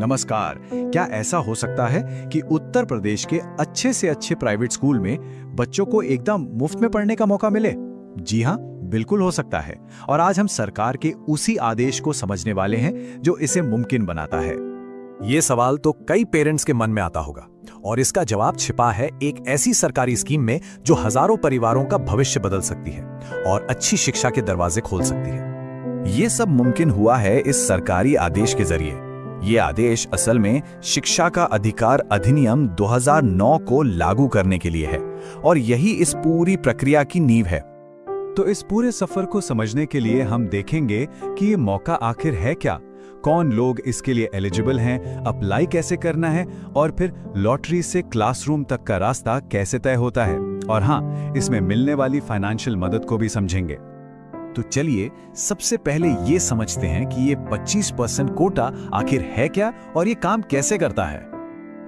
नमस्कार। क्या ऐसा हो सकता है कि उत्तर प्रदेश के अच्छे से अच्छे प्राइवेट स्कूल में बच्चों को एकदम मुफ्त में पढ़ने का मौका मिले? जी हाँ, बिल्कुल हो सकता है। और आज हम सरकार के उसी आदेश को समझने वाले हैं जो इसे मुमकिन बनाता है। ये सवाल तो कई पेरेंट्स के मन में आता होगा और इसका जवाब छिपा है एक ऐसी सरकारी स्कीम में जो हजारों परिवारों का भविष्य बदल सकती है और अच्छी शिक्षा के दरवाजे खोल सकती है। ये सब मुमकिन हुआ है इस सरकारी आदेश के जरिए। ये आदेश असल में शिक्षा का अधिकार अधिनियम 2009 को लागू करने के लिए है और यही इस पूरी प्रक्रिया की नींव है। तो इस पूरे सफर को समझने के लिए हम देखेंगे कि ये मौका आखिर है क्या, कौन लोग इसके लिए एलिजिबल हैं, अप्लाई कैसे करना है और फिर लॉटरी से क्लासरूम तक का रास्ता कैसे तय होता है। और हाँ, इसमें मिलने वाली फाइनेंशियल मदद को भी समझेंगे। तो चलिए सबसे पहले ये समझते हैं कि ये 25% कोटा आखिर है क्या और ये काम कैसे करता है।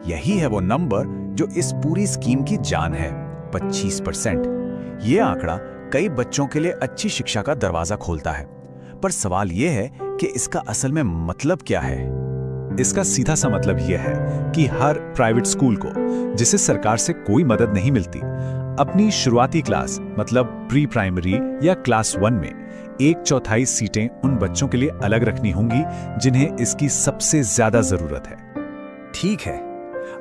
यही है वो नंबर जो इस पूरी स्कीम की जान है, 25%। ये आंकड़ा कई बच्चों के लिए अच्छी शिक्षा का दरवाजा खोलता है। पर सवाल ये है कि इसका असल में मतलब क्या है। इसका सीधा सा मतलब यह है कि हर प्राइवेट स्कूल को, जिसे सरकार से कोई मदद नहीं मिलती, अपनी शुरुआती क्लास मतलब प्री प्राइमरी या क्लास 1 में 1/4 सीटें उन बच्चों के लिए अलग रखनी होंगी जिन्हें इसकी सबसे ज्यादा जरूरत है। ठीक है,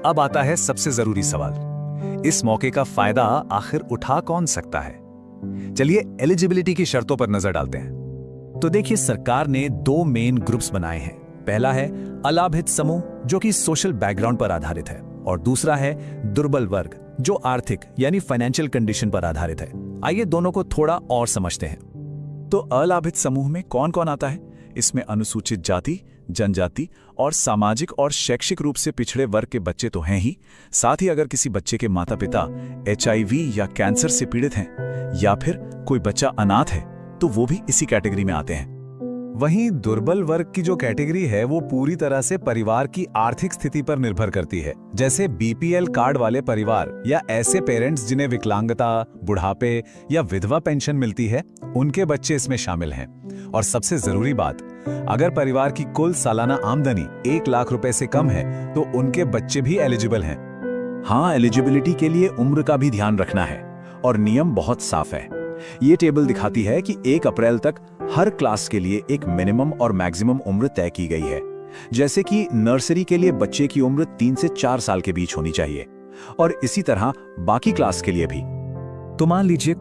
अब आता है सबसे जरूरी सवाल, इस मौके का फायदा आखिर उठा कौन सकता है। चलिए एलिजिबिलिटी की शर्तों पर नजर डालते हैं। तो देखिए, सरकार ने 2 मेन ग्रुप्स बनाए हैं। पहला है अलाभित समूह जो कि सोशल बैकग्राउंड पर आधारित है और दूसरा है दुर्बल वर्ग जो आर्थिक यानी फाइनेंशियल कंडीशन पर आधारित है। आइए दोनों को थोड़ा और समझते हैं। तो अलाभित समूह में कौन कौन आता है? इसमें अनुसूचित जाति, जनजाति और सामाजिक और शैक्षिक रूप से पिछड़े वर्ग के बच्चे तो हैं ही, साथ ही अगर किसी बच्चे के माता पिता HIV या कैंसर से पीड़ित हैं या फिर कोई बच्चा अनाथ है तो वो भी इसी कैटेगरी में आते हैं। वहीं दुर्बल वर्ग की जो कैटेगरी है वो पूरी तरह से परिवार की आर्थिक स्थिति पर निर्भर करती है। जैसे BPL कार्ड वाले परिवार या ऐसे पेरेंट्स जिन्हें विकलांगता, बुढ़ापे या विधवा पेंशन मिलती है, उनके बच्चे इसमें शामिल हैं। और सबसे जरूरी बात, अगर परिवार की कुल सालाना आमदनी 1 लाख रुपए से कम है तो उनके बच्चे भी एलिजिबल हैं। हाँ, एलिजिबिलिटी के लिए उम्र का भी ध्यान रखना है और नियम बहुत साफ है। ये टेबल दिखाती है कि 1 अप्रैल तक हर क्लास के लिए एक मिनिमम और मैक्सिमम उम्र तय की गई है। जैसे कि नर्सरी के लिए बच्चे की उम्र 3 से 4 साल के बीच होनी चाहिए और इसी तरह बाकी क्लास के लिए भी। तो मान लीजिए